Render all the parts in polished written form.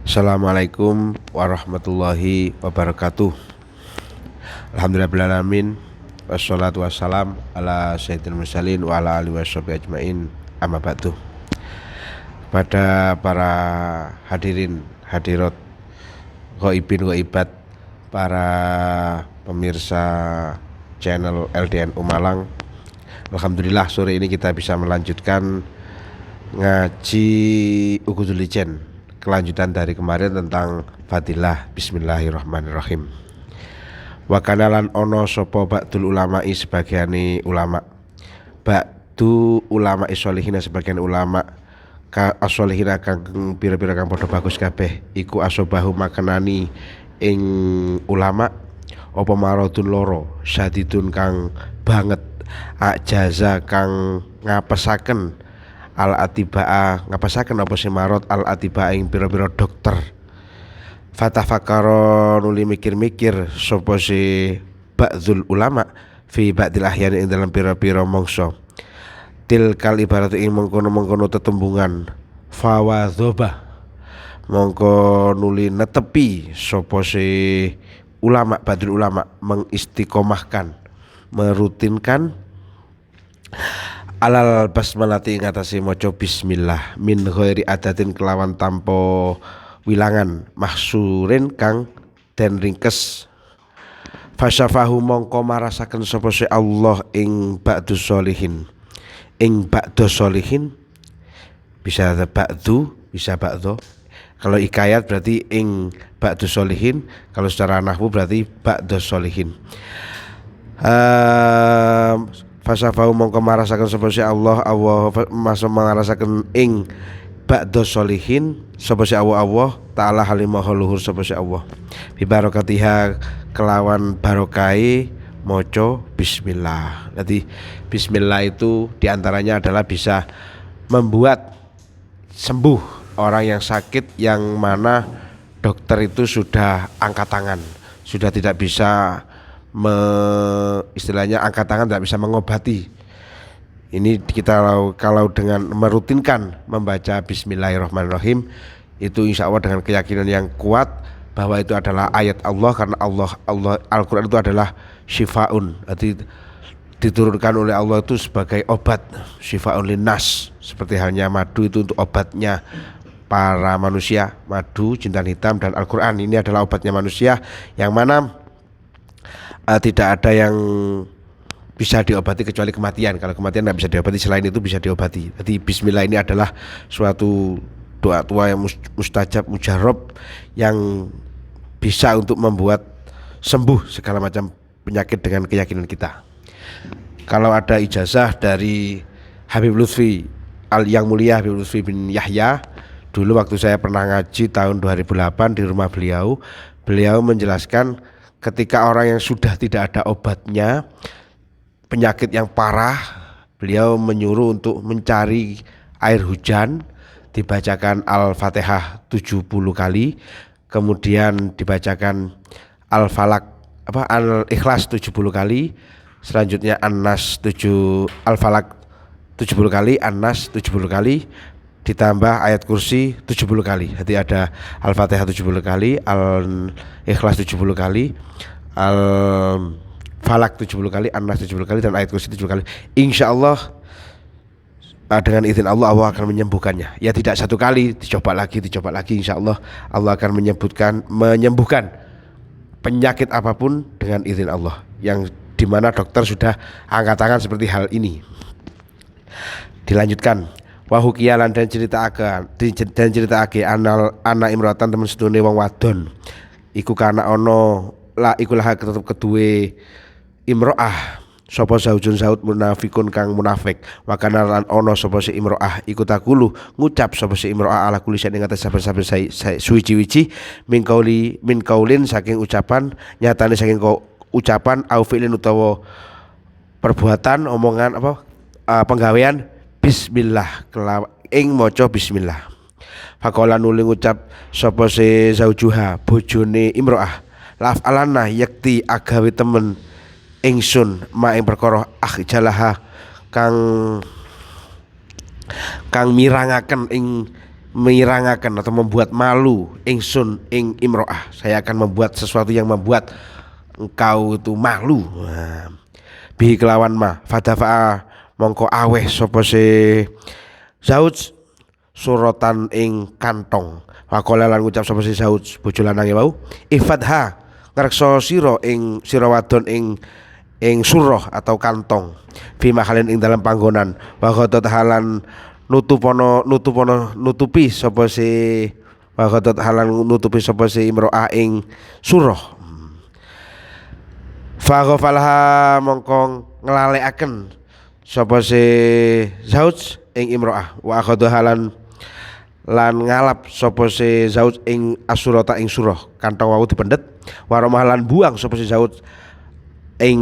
Assalamualaikum warahmatullahi wabarakatuh. Alhamdulillahirrahmanirrahim. Wassalatu wassalam ala sayyidil mursalin wa ala alihi washabihi ajmain. Amma ba'du. Kepada para hadirin hadirat, ghaibin ghaibat, para pemirsa channel LDNU Malang, alhamdulillah sore ini kita bisa melanjutkan ngaji Uqudul Ijen, kelanjutan dari kemarin tentang fadilah. Bismillahirrahmanirrahim. Wa kanalan ono sopo ba'dul ulama'i sebagiani ulama, ba'du ulama isolihina sebagian ulama asolihina kang pira-pira kang padha bagus kabeh iku asobahu makanani ing ulama apa maradun loro syadidun kang banget ajaza kang ngapesaken al atibaa ngapesaken apa si marot al atibaa ing pira-pira dokter. Fatafakaro nuli mikir-mikir sapa si ba'dzul ulama fi ba'dil ahyan ing dalam pira-pira mangsa tilkal ibarat ing mengkono-mengkono tetembungan fawadhobah mongko nuli netepi sapa si ulama ba'dul ulama mengistiqomahkan merutinkan alal basmalati ngatasi maca bismillah min ghairi adatin kelawan tanpa wilangan mahsurin kang den ringkes. Fasyafahu mongko marasaken sapa si Allah ing ba'dus sholihin ing ba'dus sholihin, bisa ba'du bisa ba'do. Kalau hikayat berarti ing ba'dus sholihin, kalau secara nahwu berarti ba'dus sholihin. Fasyafahu mongko marasaken sapa si Allah masuk marasaken ing ba'dus sholihin sapa si Allah taala halimah luhur sapa si Allah bi barokatiha kelawan barokai moco bismillah. Jadi bismillah itu diantaranya adalah bisa membuat sembuh orang yang sakit, yang mana dokter itu sudah angkat tangan, sudah tidak bisa istilahnya angkat tangan, tidak bisa mengobati. Ini kita kalau dengan merutinkan membaca bismillahirrahmanirrahim itu insya Allah dengan keyakinan yang kuat bahwa itu adalah ayat Allah, karena Allah Al-Quran itu adalah syifaun, arti diturunkan oleh Allah itu sebagai obat, syifaun linnas, seperti halnya madu itu untuk obatnya para manusia, madu, jintan hitam dan Al-Quran ini adalah obatnya manusia, yang mana tidak ada yang bisa diobati kecuali kematian. Kalau kematian tidak bisa diobati, selain itu bisa diobati. Jadi bismillah ini adalah suatu doa tua yang mustajab, mujarab, yang bisa untuk membuat sembuh segala macam penyakit dengan keyakinan kita. Kalau ada ijazah dari Habib Lutfi yang mulia Habib Lutfi bin Yahya, dulu waktu saya pernah ngaji tahun 2008 di rumah beliau menjelaskan ketika orang yang sudah tidak ada obatnya, penyakit yang parah, beliau menyuruh untuk mencari air hujan, dibacakan Al-Fatihah 70 kali, kemudian dibacakan Al-Falak Al-Ikhlas 70 kali, selanjutnya An-Nas Al-Falak 70 kali, An-Nas 70 kali, ditambah ayat kursi 70 kali. Jadi ada Al-Fatihah 70 kali, Al-Ikhlas 70 kali, Falak 70 kali, An-Nas 70 kali, dan ayat kursi 70 kali. Insya Allah dengan izin Allah akan menyembuhkannya. Ya tidak satu kali, dicoba lagi, insya Allah Allah akan menyembuhkan penyakit apapun dengan izin Allah, yang dimana dokter sudah angkat tangan seperti hal ini. Dilanjutkan, wahukiyalan dan ceritaake ana imratan temen sedune wong wadon iku kana ono la ikulah tetep kedue imro'ah sapa zaujun zaud munafikun kang munafik, makana lan ono sapa si imro'ah iku takulu ngucap sapa si imro'ah ala kulli ing atas saben-saben suci-wici min kaulin saking ucapan, nyatane saking ucapan au fi'lin utawa perbuatan, omongan penggawean bismillah ing maca bismillah. Faqala nuli ngucap sapa si zaujuha bojone imro'ah, laf alana yakti agawe temen ingsun ma ing perkara jalaha kang mirangaken ing mirangaken atau membuat malu ingsun ing imro'ah. Saya akan membuat sesuatu yang membuat engkau itu malu. Nah, bi kelawan ma fadafa mongko aweh sapa se zauj suratan ing kantong. Waqala lan ngucap sapa si zauj bojo lanange wau ifadha ngrekso sira ing sira wadon ing surah atau kantong fi mahalin ing dalam panggonan wa ghadat halan nutupi sapa si wa ghadat halan nutupi sapa si imro'ah ing surah. Fa ghafalha mongko nglalekaken sapa si zauj ing imro'ah wa akhadha halan lan ngalap sapa si zauj ing asurata ing surah kantong wau dipendet wa romahalan buang sapa si zauj ing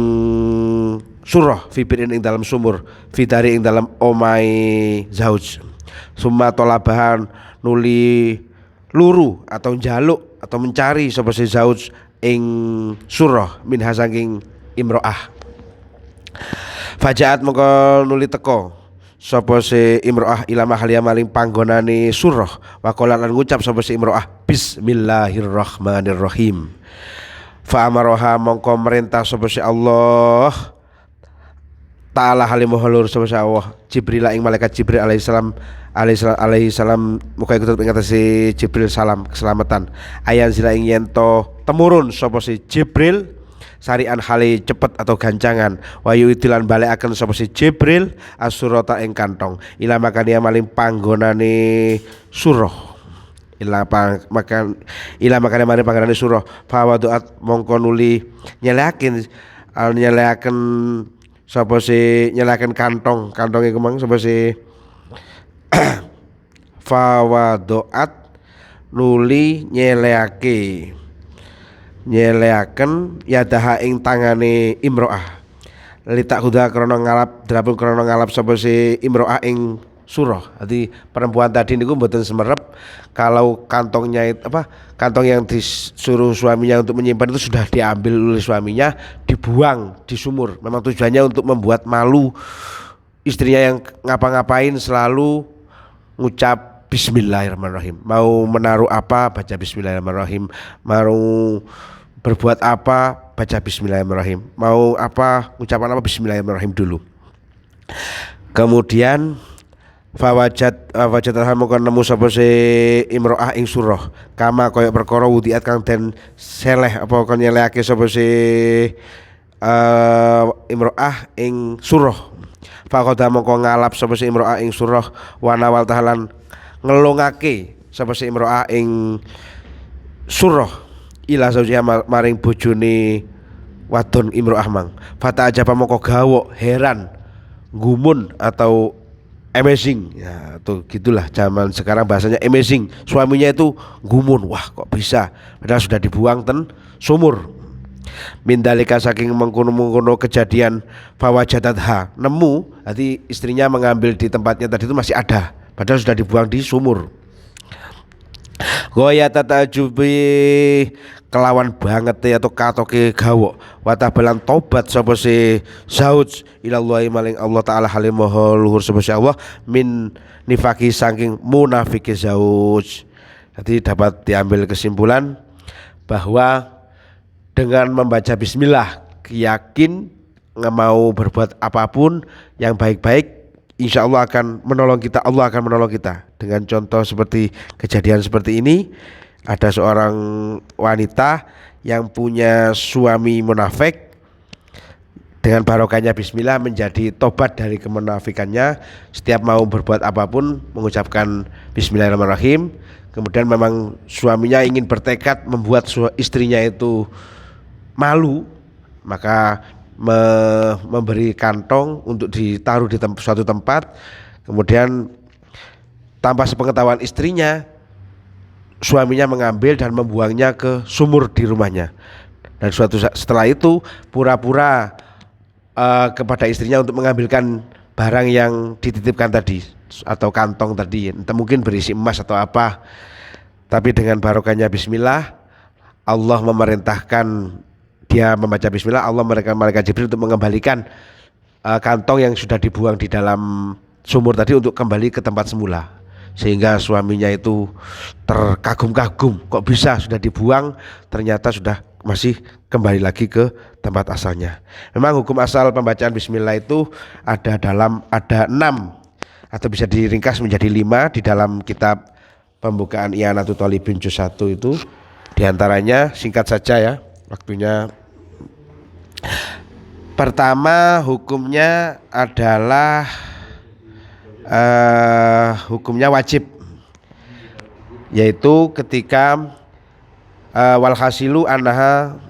surah fibirin ing dalam sumur fitari ing dalam omai zauj summa tolabahan nuli luru atau njaluk atau mencari sapa si zauj ing surah min hasanging imro'ah. Fajaat mongko nuli teko sapa si imro'ah ila mahaliya maling panggonane surah wa qala lan ngucap sapa si imro'ah bismillahirrahmanirrahim. Fa amaroha mongko merintah sapa si Allah Ta'ala halimuhulur sapa si Allah Jibril ing malaikat Jibril alaihi salam muka ikut ingatasi Jibril salam keselamatan ayan zila ing yento temurun sapa si Jibril sarian hale cepet atau gancangan wayu idilan balekaken sapa si Jibril asurata ing kantong ila makania maling panggonane surah ila makane maring panggonane surah fa waduat mongko nuli nyeleaken sapa si nyeleaken kantonge kemang sapa si fa waduat nuli nyeleaken yadaha ing tangane imro'ah litak huda krana ngalap drapun krana ngalap sapa si imro'ah ing surah. Jadi perempuan tadi niku mboten semerep kalau kantong yang disuruh suaminya untuk menyimpan itu sudah diambil oleh suaminya dibuang di sumur. Memang tujuannya untuk membuat malu istrinya yang ngapa-ngapain selalu ngucap bismillahirrahmanirrahim. Mau menaruh apa baca bismillahirrahmanirrahim. Mau berbuat apa baca bismillahirrahmanirrahim. Mau apa ucapan apa bismillahirrahmanirrahim dulu. Kemudian fawajat mongko nemu sapa si imro'ah ing surah kama kaya perkara wudiat kang den seleh apa kon nyelehake sapa si imro'ah ing surah faqada mongko ngalap sapa si imro'ah ing surah wa nawal tahalan ngelungake sapa si imro'ah ing surah ila zaujiha maring bojone wadon imro'ah mang fata aja mongko gawok heran gumun atau amazing ya tuh gitulah zaman sekarang bahasanya amazing suaminya itu gumun wah kok bisa padahal sudah dibuang ten sumur mindalika saking mengkono kejadian fawajadatha nemu nanti istrinya mengambil di tempatnya tadi itu masih ada padahal sudah dibuang di sumur goya tatajubi kelawan banget ya atau katoke gawok watabalan tobat sapa si zauj ilallahi maling Allah taala halimaha luhur sapa si Allah min nifaki saking munafiki zauj. Jadi dapat diambil kesimpulan bahwa dengan membaca bismillah yakin mau berbuat apapun yang baik-baik insya Allah akan menolong kita. Allah akan menolong kita. Dengan contoh seperti kejadian seperti ini, ada seorang wanita yang punya suami munafik, dengan barokahnya bismillah menjadi tobat dari kemunafikannya. Setiap mau berbuat apapun mengucapkan bismillahirrahmanirrahim. Kemudian memang suaminya ingin bertekad membuat istrinya itu malu, maka memberi kantong untuk ditaruh di suatu tempat. Kemudian tanpa sepengetahuan istrinya, suaminya mengambil dan membuangnya ke sumur di rumahnya. Dan setelah itu pura-pura kepada istrinya untuk mengambilkan barang yang dititipkan tadi atau kantong tadi, entah mungkin berisi emas atau apa. Tapi dengan barokahnya bismillah, Allah memerintahkan dia membaca bismillah, Allah malaikat Jibril untuk mengembalikan kantong yang sudah dibuang di dalam sumur tadi untuk kembali ke tempat semula. sehingga suaminya itu terkagum-kagum, kok bisa sudah dibuang, ternyata sudah masih kembali lagi ke tempat asalnya. Memang hukum asal pembacaan bismillah itu ada 6 atau bisa diringkas menjadi 5 di dalam kitab pembukaan I'anatul Thalibin juz 1 itu. Di antaranya singkat saja ya, waktunya. Pertama, hukumnya adalah hukumnya wajib, yaitu ketika walhasilu annaha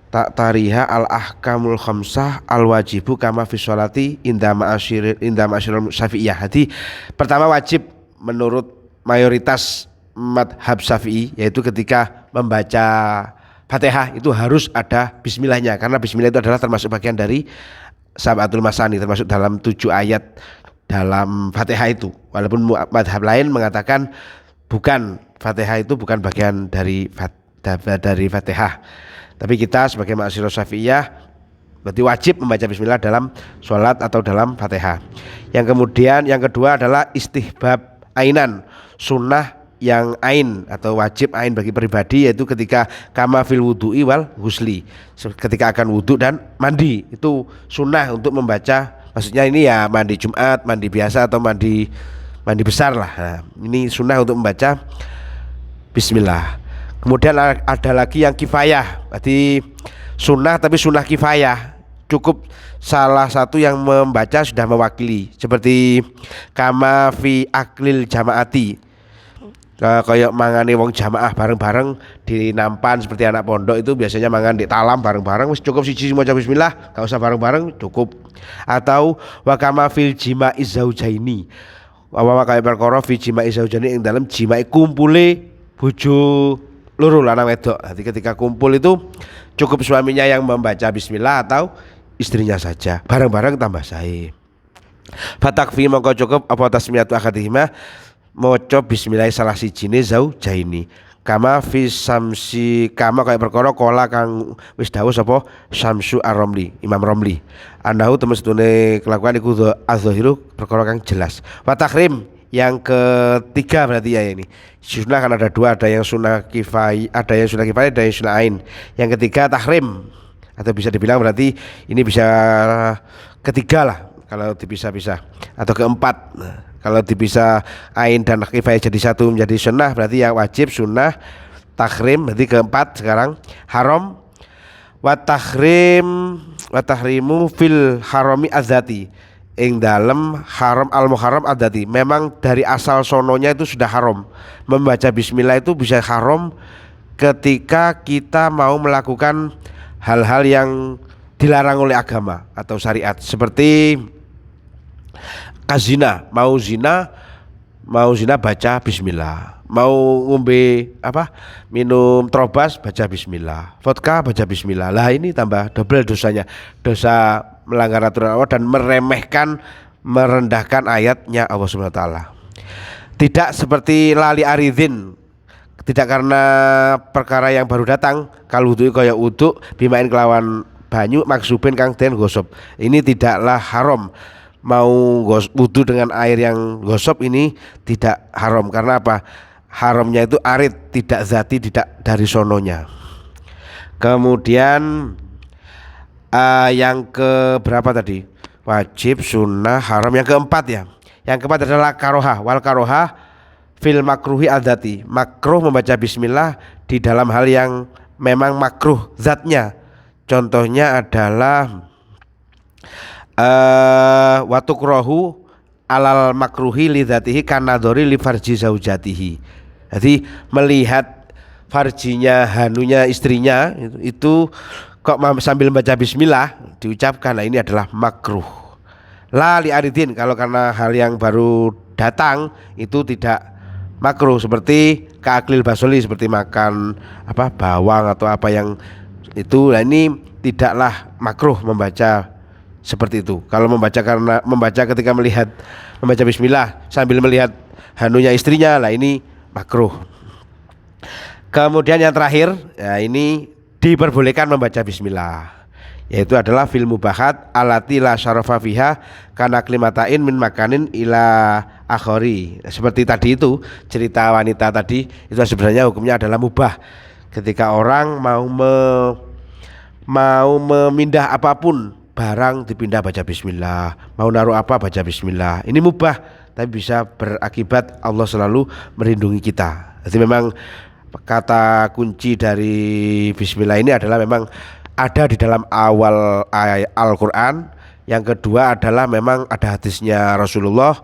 tak tariha al ahkamul khamsah al wajibu kama fi sholati inda ma'asyirul syafi'iyah. Jadi pertama wajib menurut mayoritas madhab syafi'i, yaitu ketika membaca Fatihah itu harus ada bismillahnya, karena bismillah itu adalah termasuk bagian dari Sab'atul Masani, termasuk dalam 7 ayat dalam Fatihah itu. Walaupun madhab lain mengatakan bukan, Fatihah itu bukan bagian dari Fatihah. Tapi kita sebagai ma'asyirul syafi'iyah berarti wajib membaca bismillah dalam sholat atau dalam Fatihah. Yang kedua adalah istihbab ainan, sunnah yang ain atau wajib ain bagi pribadi, yaitu ketika kama fil wudu'i wal ghusli, ketika akan wudhu dan mandi, itu sunnah untuk membaca. Maksudnya ini ya mandi Jumat, mandi biasa atau mandi besar lah. Nah, ini sunnah untuk membaca bismillah. Kemudian ada lagi yang kifayah, berarti sunnah tapi sunnah kifayah, cukup salah satu yang membaca sudah mewakili, seperti kama fi aklil jamaati, kayak mangane wong jamaah bareng-bareng di nampan seperti anak pondok itu biasanya mangan di talam bareng-bareng, wis cukup siji maca bismillah, gak usah bareng-bareng, cukup. Atau wa kama fil jima'i zaujaini, wa kayak perkara fi jima'i zaujaini ing dalam jima'i kumpule bojo loro lanang wedok. Jadi ketika kumpul itu cukup suaminya yang membaca bismillah atau istrinya saja, bareng-bareng tambah sae. Fatakfi mongko cukup apa tasmiyatu akadihima, maca bismillah salah sijine zaujaini, kama fi samsi, kama kaya perkara kala kang wis dawuh sapa Syamsu Ar-Romli, Imam Romli, anahu temestune kelakuan iku az-zahiru perkara kang jelas. Wa takhrim yang ketiga berarti ya ini sunnah, kan ada 2, ada yang sunnah kifayah, ada yang sunnah ain. Yang ketiga tahrim, atau bisa dibilang berarti ini bisa ketiga lah kalau dipisah-pisah, atau keempat. Nah, kalau dipisah ain dan kifayah jadi satu menjadi sunnah, berarti yang wajib sunnah, tahrim berarti keempat. Sekarang haram, wa tahrimu fil harami adzati, ing dalem haram al muharram adati, memang dari asal sononya itu sudah haram. Membaca bismillah itu bisa haram ketika kita mau melakukan hal-hal yang dilarang oleh agama atau syariat, seperti kazina, mau zina baca bismillah, mau ngombe minum trobas baca bismillah, vodka baca bismillah. Lah ini tambah double dosanya, dosa melanggar aturan Allah dan merendahkan ayatnya Allah Subhanahu wa taala. Tidak seperti lali aridin, tidak karena perkara yang baru datang, kalau wudu kaya wudu bimain kelawan banyu maksubin kang den gosop, ini tidaklah haram. Mau wudu dengan air yang gosop ini tidak haram, karena apa? Haramnya itu arid, tidak zati, tidak dari sononya. Kemudian yang ke berapa tadi? Wajib, sunnah, haram. Yang keempat ya. Yang keempat adalah karohah. Wal karohah fil makruhi adati, makruh membaca bismillah di dalam hal yang memang makruh zatnya. Contohnya adalah watukrohu alal makruhi lidzatihi kanadori li farji zaujatihi. Jadi melihat farjinya, hanunya istrinya itu kok sambil membaca bismillah diucapkan, nah ini adalah makruh. La li aridin, kalau karena hal yang baru datang itu tidak makruh, seperti kaaklil basoli, seperti makan bawang atau apa yang itu. Nah ini tidaklah makruh membaca seperti itu. Kalau membaca ketika membaca bismillah sambil melihat hanunya istrinya, lah ini makruh. Kemudian yang terakhir, ya ini diperbolehkan membaca bismillah, yaitu adalah fil mubahat alati la syarafa fiha kana klimatain min makanin ila akhari. Seperti tadi itu cerita wanita tadi itu sebenarnya hukumnya adalah mubah. Ketika orang mau memindah apapun barang dipindah baca bismillah, mau naruh apa baca bismillah. Ini mubah tapi bisa berakibat Allah selalu melindungi kita. Jadi memang kata kunci dari bismillah ini adalah memang ada di dalam awal ayat Al-Qur'an. Yang kedua adalah memang ada hadisnya Rasulullah,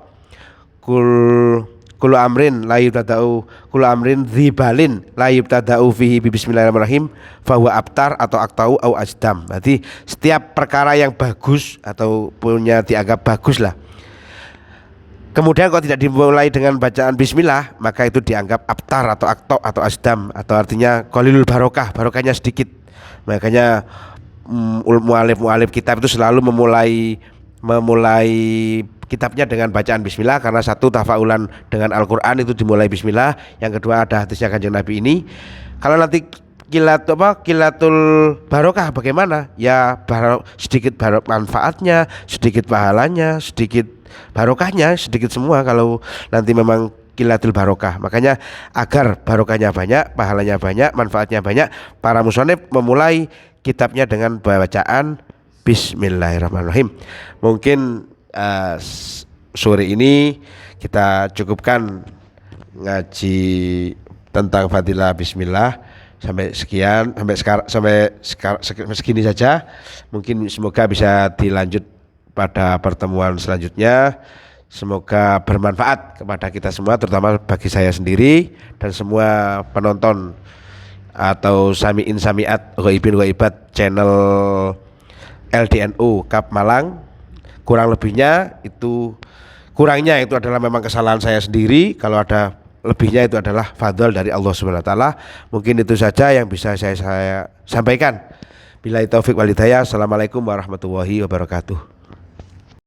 Kulu amrin la yubtada'u kulu amrin dzibalin la yubtada'u fihi bismillahirrahmanirrahim fahuwa abtar atau aktau au ajdam. Berarti setiap perkara yang bagus atau punya dianggap bagus lah, kemudian kalau tidak dimulai dengan bacaan bismillah, maka itu dianggap abtar atau aktau atau ajdam, atau artinya qalilul barokah, barokahnya sedikit. Makanya mu'alif kitab itu selalu memulai kitabnya dengan bacaan bismillah, karena satu tafaulan dengan Al-Qur'an itu dimulai bismillah, yang kedua ada hadisnya Kanjeng Nabi ini. Kalau nanti kilatul barokah bagaimana? Ya sedikit manfaatnya, sedikit pahalanya, sedikit barokahnya, sedikit semua kalau nanti memang kilatul barokah. Makanya agar barokahnya banyak, pahalanya banyak, manfaatnya banyak, para musonif memulai kitabnya dengan bacaan bismillahirrahmanirrahim. Mungkin sore ini kita cukupkan ngaji tentang fadilah bismillah sampai segini saja. Mungkin semoga bisa dilanjut pada pertemuan selanjutnya. Semoga bermanfaat kepada kita semua, terutama bagi saya sendiri dan semua penonton atau samiin samiat ghaibin ghaibat channel LDNU Kap Malang. Kurangnya itu adalah memang kesalahan saya sendiri. Kalau ada lebihnya itu adalah fadl dari Allah Subhanahu wa taala. Mungkin itu saja yang bisa saya sampaikan. Billahi taufik wal hidayah. Assalamualaikum warahmatullahi wabarakatuh.